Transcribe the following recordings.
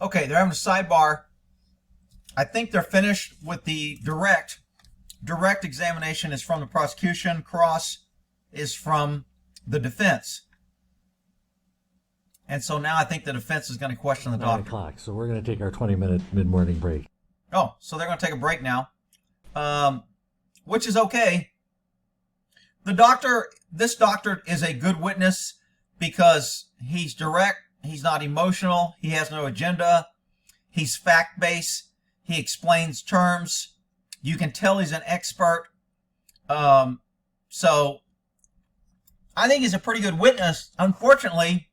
Okay, they're having a sidebar. I think they're finished with the direct. Direct examination is from the prosecution. Cross is from the defense. And so now I think the defense is going to question the 9 doctor. o'clock, so we're going to take our 20-minute mid-morning break. Oh, so they're going to take a break now, which is okay. This doctor is a good witness because he's direct, he's not emotional, he has no agenda, he's fact-based, he explains terms. You can tell he's an expert. So I think he's a pretty good witness. Unfortunately,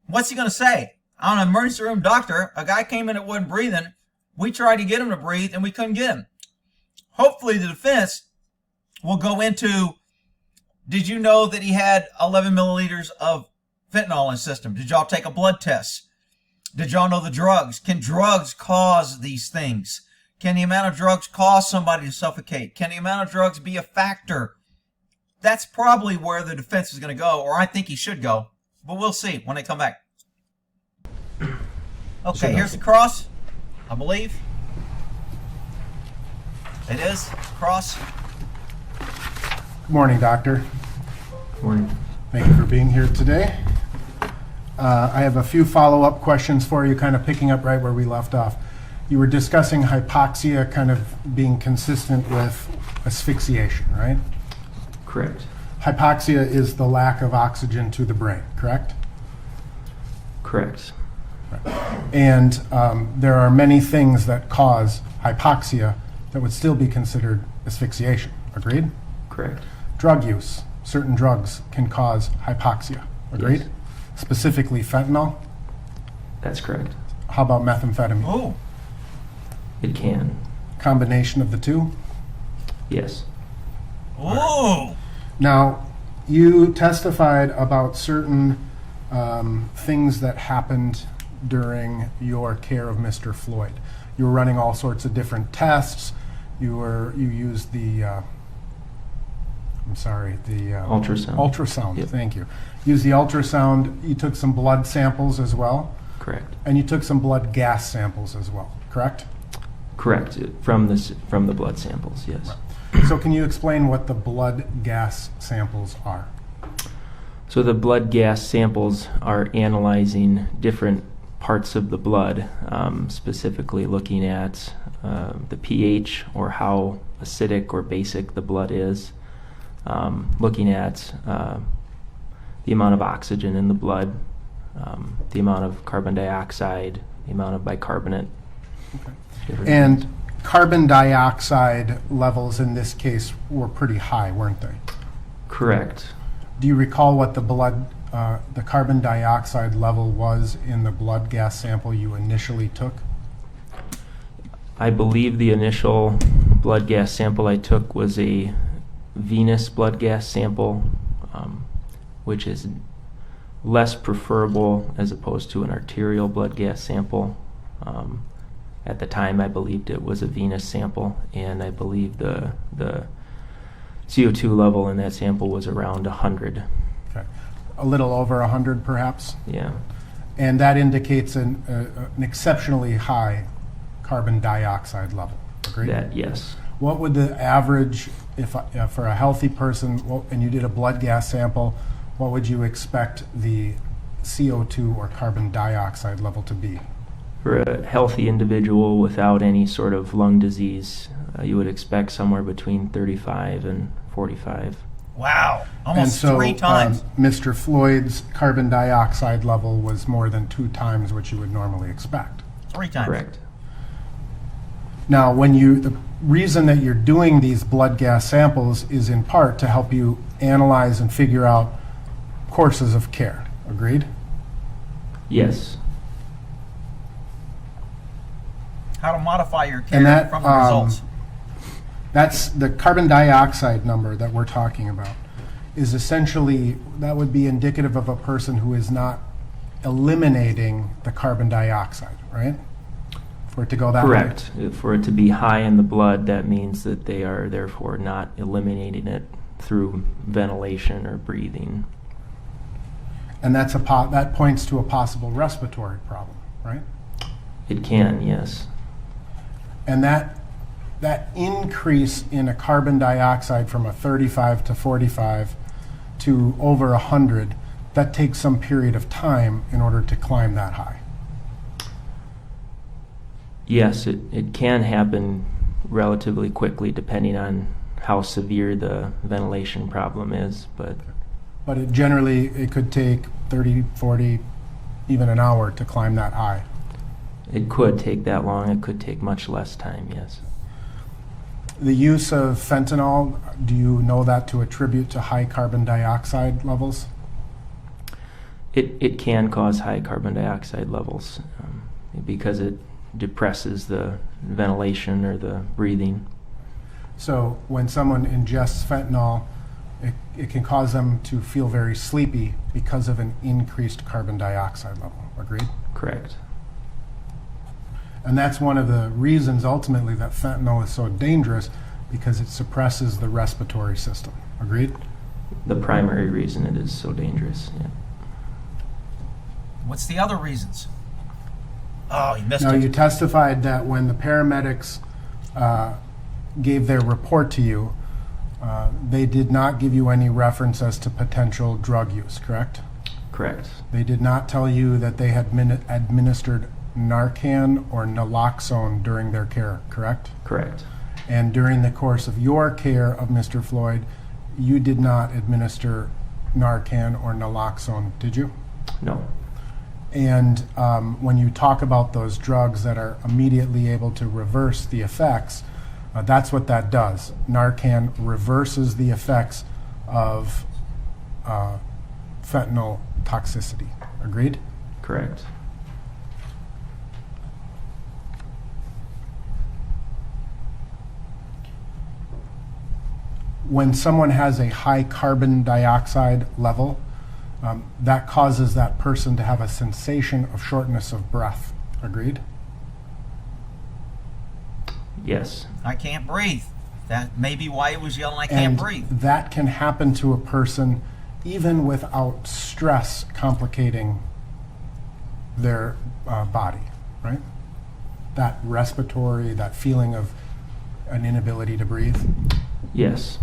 what's he going to say? I'm an emergency room doctor. A guy came in that wasn't breathing. We tried to get him to breathe, and we couldn't get him. Hopefully the defense will go into, did you know that he had 11 milliliters of fentanyl in his system? Did y'all take a blood test? Did y'all know the drugs? Can drugs cause these things? Can the amount of drugs cause somebody to suffocate? Can the amount of drugs be a factor? That's probably where the defense is going to go, or I think he should go. But we'll see when they come back. Okay, here's the cross, I believe. It is cross. Good morning, Doctor. Good morning. Thank you for being here today. I have a few follow-up questions for you, kind of picking up right where we left off. You were discussing hypoxia kind of being consistent with asphyxiation, right? Correct. Hypoxia is the lack of oxygen to the brain, correct? Correct. And there are many things that cause hypoxia that would still be considered asphyxiation, agreed? Correct. Drug use. Certain drugs can cause hypoxia, agreed? Yes. Specifically fentanyl. That's correct. How about methamphetamine? Oh, It can. Combination of the two? Yes. ooh. Now, you testified about certain things that happened during your care of Mr. Floyd. You were running all sorts of different tests. You used the Ultrasound. Ultrasound. Yep. Thank you. Used the ultrasound. You took some blood samples as well, Correct. and you took some blood gas samples as well. Correct? Correct. From the blood samples. Yes. So, can you explain what the blood gas samples are? So the blood gas samples are analyzing different parts of the blood, specifically looking at the pH or how acidic or basic the blood is, looking at the amount of oxygen in the blood, the amount of carbon dioxide, the amount of bicarbonate. Okay. And carbon dioxide levels in this case were pretty high, weren't they? Correct. Do you recall what the carbon dioxide level was in the blood gas sample you initially took? I believe the initial blood gas sample I took was a venous blood gas sample, which is less preferable as opposed to an arterial blood gas sample. At the time, I believed it was a venous sample, and I believe the CO2 level in that sample was around 100. Okay. A little over 100 perhaps? Yeah. And that indicates an exceptionally high carbon dioxide level, agreed? That, yes. What would the average, for a healthy person, and you did a blood gas sample, what would you expect the CO2 or carbon dioxide level to be? For a healthy individual without any sort of lung disease, you would expect somewhere between 35 and 45. Wow, almost and so, 3 times. Mr. Floyd's carbon dioxide level was more than 2 times what you would normally expect. 3 times. Correct. Now, the reason that you're doing these blood gas samples is in part to help you analyze and figure out courses of care. Agreed? Yes. How to modify your care And that, from the results. That's the carbon dioxide number that we're talking about is essentially, that would be indicative of a person who is not eliminating the carbon dioxide, right? For it to go that way? Correct. For it to be high in the blood, that means that they are therefore not eliminating it through ventilation or breathing. And that points to a possible respiratory problem, right? It can, yes. And that increase in a carbon dioxide from a 35 to 45 to over 100, that takes some period of time in order to climb that high. Yes, it can happen relatively quickly depending on how severe the ventilation problem is, but But it could take 30, 40, even an hour to climb that high. it could take that long. It could take much less time, yes. The use of fentanyl, do you know that to attribute to high carbon dioxide levels? It can cause high carbon dioxide levels because it depresses the ventilation or the breathing. So when someone ingests fentanyl, it can cause them to feel very sleepy because of an increased carbon dioxide level. Agreed? Correct. And that's one of the reasons ultimately that fentanyl is so dangerous, because it suppresses the respiratory system. Agreed? The primary reason it is so dangerous. Yeah. What's the other reasons? Oh, you missed Now, it. you testified that when the paramedics gave their report to you, they did not give you any reference as to potential drug use, correct? Correct. They did not tell you that they had administered Narcan or naloxone during their care, correct? Correct. And during the course of your care of Mr. Floyd, you did not administer Narcan or naloxone, did you? No. And when you talk about those drugs that are immediately able to reverse the effects, that's what that does. Narcan reverses the effects of fentanyl toxicity. Agreed? Correct. When someone has a high carbon dioxide level, that causes that person to have a sensation of shortness of breath. Agreed? Yes. I can't breathe. That may be why he was yelling, I can't And breathe. that can happen to a person even without stress complicating their body, right? That respiratory, that feeling of an inability to breathe. Yes.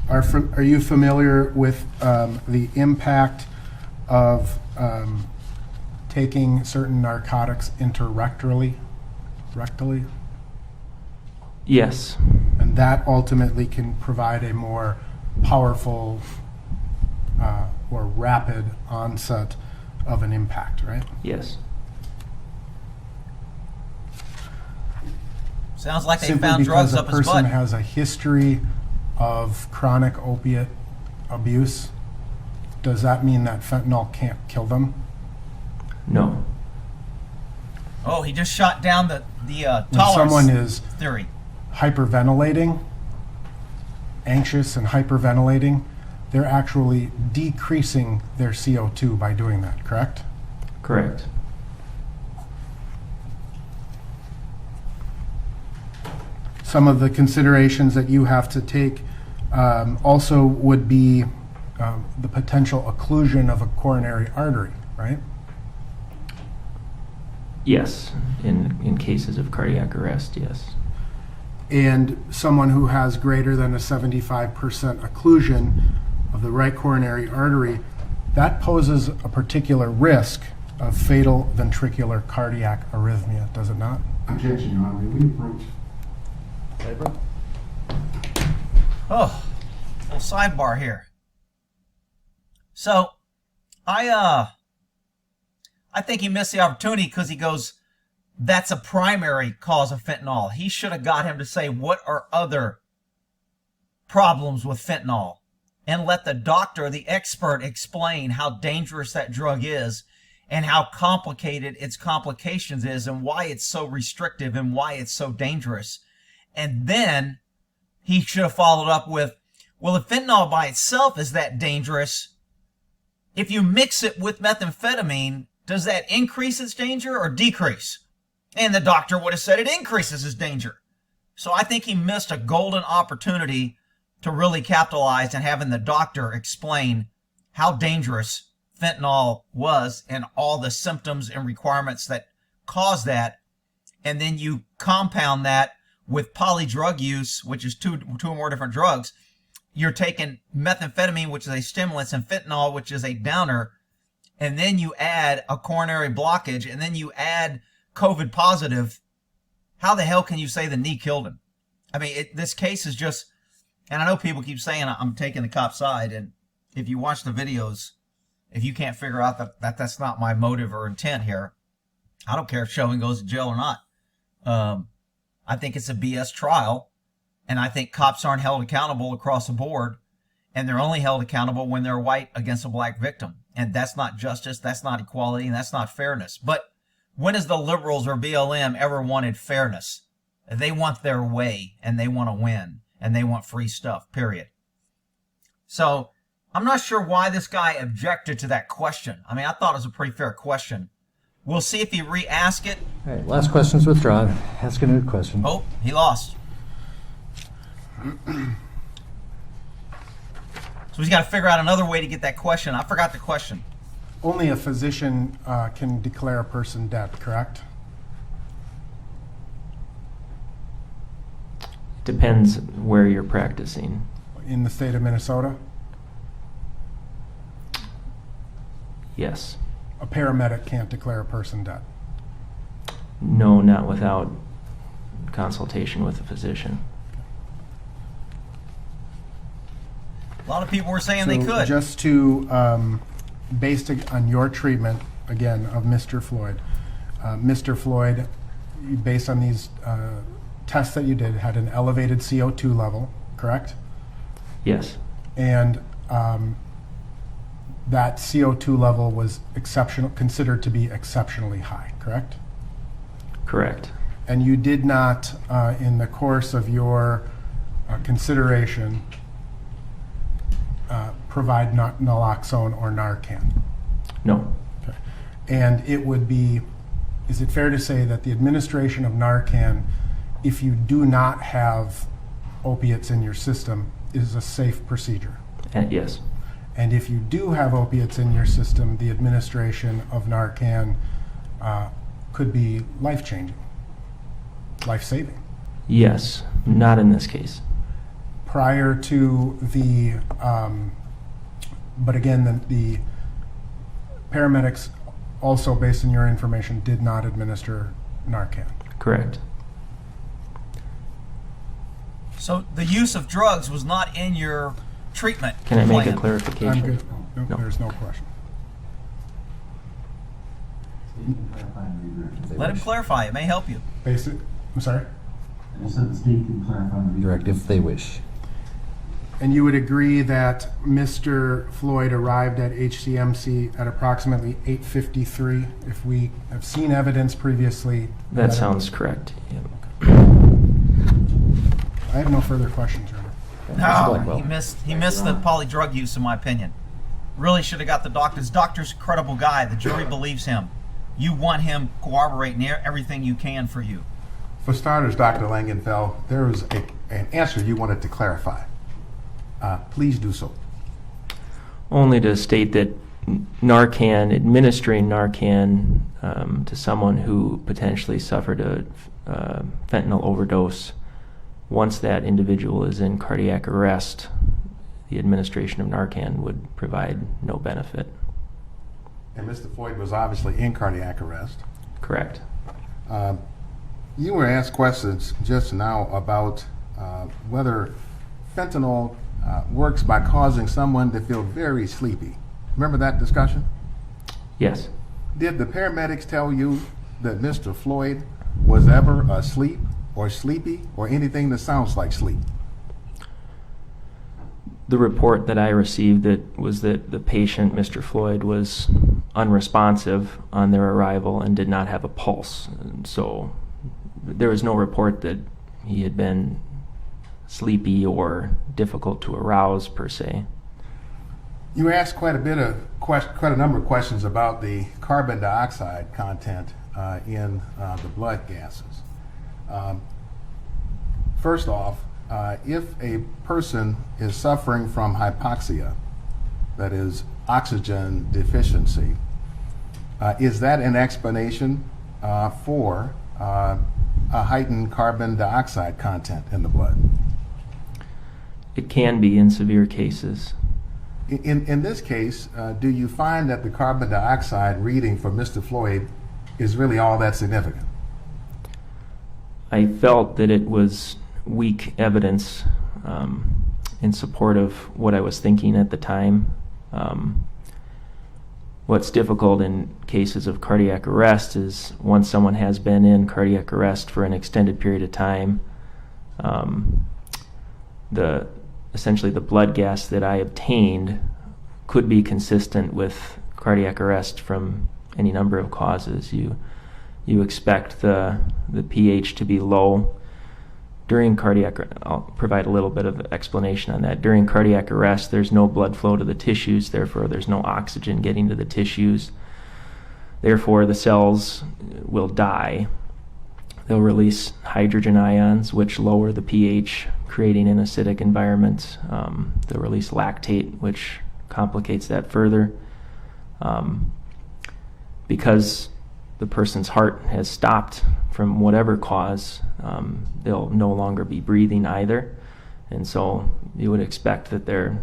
Are you familiar with the impact of taking certain narcotics interrectally, rectally? Yes. And that ultimately can provide a more powerful or rapid onset of an impact, right? Yes. Sounds like they Simply found drugs because up a his person butt. has a history of chronic opiate abuse, does that mean that fentanyl can't kill them? No. Oh, he just shot down the When tolerance someone is theory. hyperventilating, anxious and hyperventilating, they're actually decreasing their CO2 by doing that, correct? Correct. Some of the considerations that you have to take also would be the potential occlusion of a coronary artery, right? Yes. In cases of cardiac arrest, yes. And someone who has greater than a 75% occlusion of the right coronary artery, that poses a particular risk of fatal ventricular cardiac arrhythmia, does it not? Objection, Your Honor. May we approach? Oh, little sidebar here. So, I think he missed the opportunity because he goes, that's a primary cause of fentanyl. He should have got him to say, what are other problems with fentanyl? And let the doctor, the expert, explain how dangerous that drug is and how complicated its complications is and why it's so restrictive and why it's so dangerous. And then he should have followed up with, well, if fentanyl by itself is that dangerous, if you mix it with methamphetamine, does that increase its danger or decrease? And the doctor would have said it increases its danger. So I think he missed a golden opportunity to really capitalize and having the doctor explain how dangerous fentanyl was and all the symptoms and requirements that cause that. And then you compound that with polydrug use, which is two or more different drugs. You're taking methamphetamine, which is a stimulant, and fentanyl, which is a downer. And then you add a coronary blockage, and then you add COVID positive. How the hell can you say the knee killed him? I mean, this case is just, and I know people keep saying I'm taking the cop's side, and if you watch the videos, if you can't figure out that that's not my motive or intent here, I don't care if Chauvin goes to jail or not. I think it's a BS trial, and I think cops aren't held accountable across the board, and they're only held accountable when they're white against a black victim. And that's not justice, that's not equality, and that's not fairness. But when has the liberals or BLM ever wanted fairness? They want their way, and they want to win, and they want free stuff, period. So I'm not sure why this guy objected to that question. I mean, I thought it was a pretty fair question. We'll see if he re-ask it. All right, last question's withdrawn. Ask a new question. Oh, he lost. So he's got to figure out another way to get that question. I forgot the question. Only a physician can declare a person dead, correct? Depends where you're practicing. In the state of Minnesota? Yes. A paramedic can't declare a person dead. No, not without consultation with a physician. A lot of people were saying they So could. just to, based on your treatment, again, of Mr. Floyd, Mr. Floyd, based on these tests that you did, had an elevated CO2 level, correct? Yes. And that CO2 level was considered to be exceptionally high, correct? Correct. And you did not, in the course of your consideration, provide naloxone or Narcan. No. Okay. And it would be, is it fair to say that the administration of Narcan, if you do not have opiates in your system, is a safe procedure? Yes. And if you do have opiates in your system, the administration of Narcan could be life-changing, life-saving. Yes. Not in this case. Prior to the, but again, the paramedics also, based on your information, did not administer Narcan. Correct. So the use of drugs was not in your treatment Can I make a plan. clarification? I'm good. No, No. There's no question. Let him clarify. It may help you. I'm sorry? I said the state can clarify the Direct if they wish. And you would agree that Mr. Floyd arrived at HCMC at approximately 8:53? If we have seen evidence previously. That sounds correct. Yeah. I have no further questions, Your Honor. No, Blackwell. he missed the polydrug use, in my opinion. Really should have got the doctor. His doctor's a credible guy. The jury believes him. You want him corroborating everything you can for you. For starters, Dr. Langenfeld, there was an answer you wanted to clarify. Please do so. Only to state that Narcan, administering Narcan to someone who potentially suffered a fentanyl overdose, once that individual is in cardiac arrest, the administration of Narcan would provide no benefit. And Mr. Floyd was obviously in cardiac arrest. Correct. You were asked questions just now about whether fentanyl works by causing someone to feel very sleepy. Remember that discussion? Yes. Did the paramedics tell you that Mr. Floyd was ever asleep or sleepy or anything that sounds like sleep? The report that I received was that the patient, Mr. Floyd, was unresponsive on their arrival and did not have a pulse. And so there was no report that he had been sleepy or difficult to arouse per se. You were asked quite a number of questions about the carbon dioxide content in the blood gases. First off, if a person is suffering from hypoxia, that is oxygen deficiency, is that an explanation for a heightened carbon dioxide content in the blood? It can be in severe cases. In this case, do you find that the carbon dioxide reading for Mr. Floyd is really all that significant? I felt that it was weak evidence in support of what I was thinking at the time. What's difficult in cases of cardiac arrest is once someone has been in cardiac arrest for an extended period of time, essentially the blood gas that I obtained could be consistent with cardiac arrest from any number of causes. You expect the pH to be low during cardiac. I'll provide a little bit of explanation on that. During cardiac arrest, there's no blood flow to the tissues, therefore there's no oxygen getting to the tissues. Therefore, the cells will die. They'll release hydrogen ions, which lower the pH, creating an acidic environment. They'll release lactate, which complicates that further. Because the person's heart has stopped from whatever cause, they'll no longer be breathing either. And so you would expect that their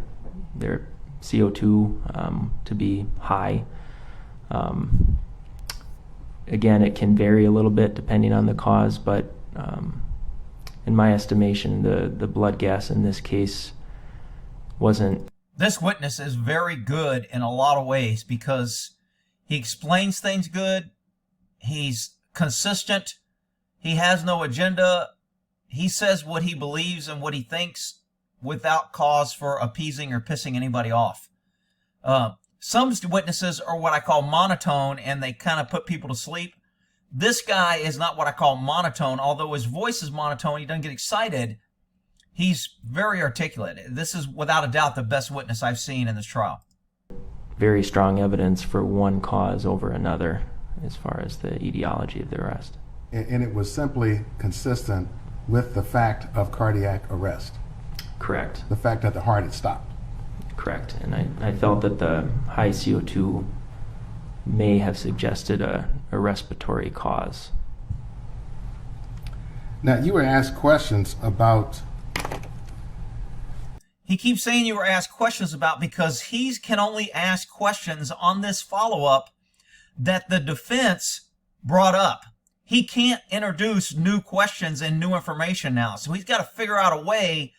CO2 to be high. Again, it can vary a little bit depending on the cause, but in my estimation, the blood gas in this case wasn't. This witness is very good in a lot of ways because he explains things good. He's consistent. He has no agenda. He says what he believes and what he thinks without cause for appeasing or pissing anybody off. Some witnesses are what I call monotone, and they kind of put people to sleep. This guy is not what I call monotone. Although his voice is monotone, he doesn't get excited. He's very articulate. This is without a doubt the best witness I've seen in this trial. Very strong evidence for one cause over another as far as the etiology of the arrest. And it was simply consistent with the fact of cardiac arrest. Correct. The fact that the heart had stopped. Correct. And I felt that the high CO2 may have suggested a respiratory cause. Now, you were asked questions about. He keeps saying you were asked questions about because he can only ask questions on this follow-up that the defense brought up. He can't introduce new questions and new information now. So he's got to figure out a way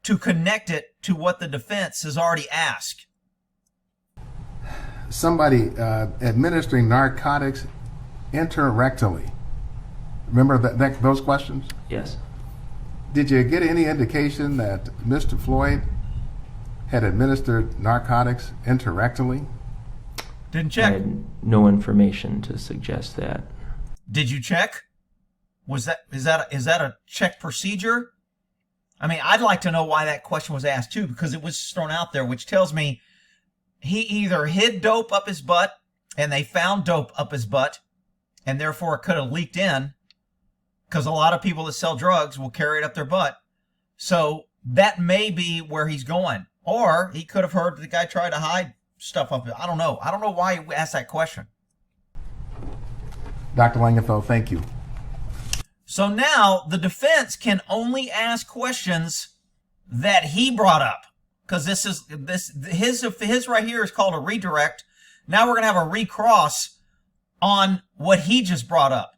to connect it to what the defense has already asked. Somebody administering narcotics interrectally. Remember those questions? Yes. Did you get any indication that Mr. Floyd had administered narcotics interrectally? Didn't I check. had no information to suggest that. Did you check? Is that a check procedure? I mean, I'd like to know why that question was asked too, because it was thrown out there, which tells me he either hid dope up his butt and they found dope up his butt and therefore it could have leaked in, because a lot of people that sell drugs will carry it up their butt. So that may be where he's going. Or he could have heard the guy try to hide stuff up. I don't know. I don't know why he asked that question. Dr. Langenfeld, thank you. So now the defense can only ask questions that he brought up, because his right here is called a redirect. Now we're going to have a recross on what he just brought up.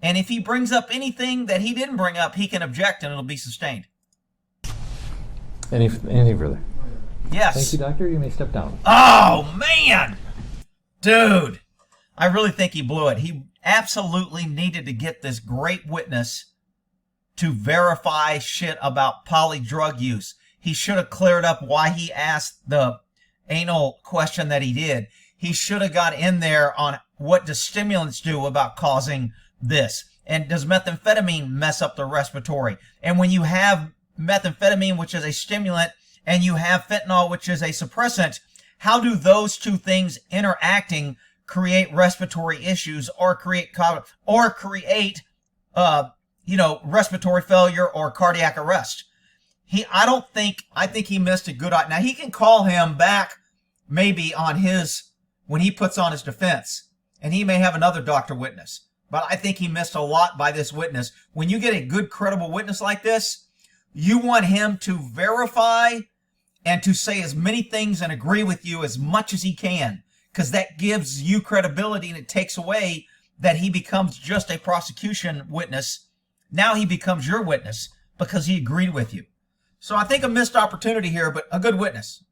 And if he brings up anything that he didn't bring up, he can object and it'll be sustained. Any further? Yes. Thank you, doctor. You may step down. Oh, man! Dude, I really think he blew it. He absolutely needed to get this great witness to verify shit about poly drug use. He should have cleared up why he asked the anal question that he did. He should have got in there on what do stimulants do about causing this. And does methamphetamine mess up the respiratory? And when you have methamphetamine, which is a stimulant, and you have fentanyl, which is a suppressant, how do those two things interacting create respiratory issues or create respiratory failure or cardiac arrest. I think he missed a good. Now he can call him back maybe when he puts on his defense, and he may have another doctor witness. But I think he missed a lot by this witness. When you get a good, credible witness like this, you want him to verify and to say as many things and agree with you as much as he can, because that gives you credibility and it takes away that he becomes just a prosecution witness. Now he becomes your witness because he agreed with you. So I think a missed opportunity here, but a good witness.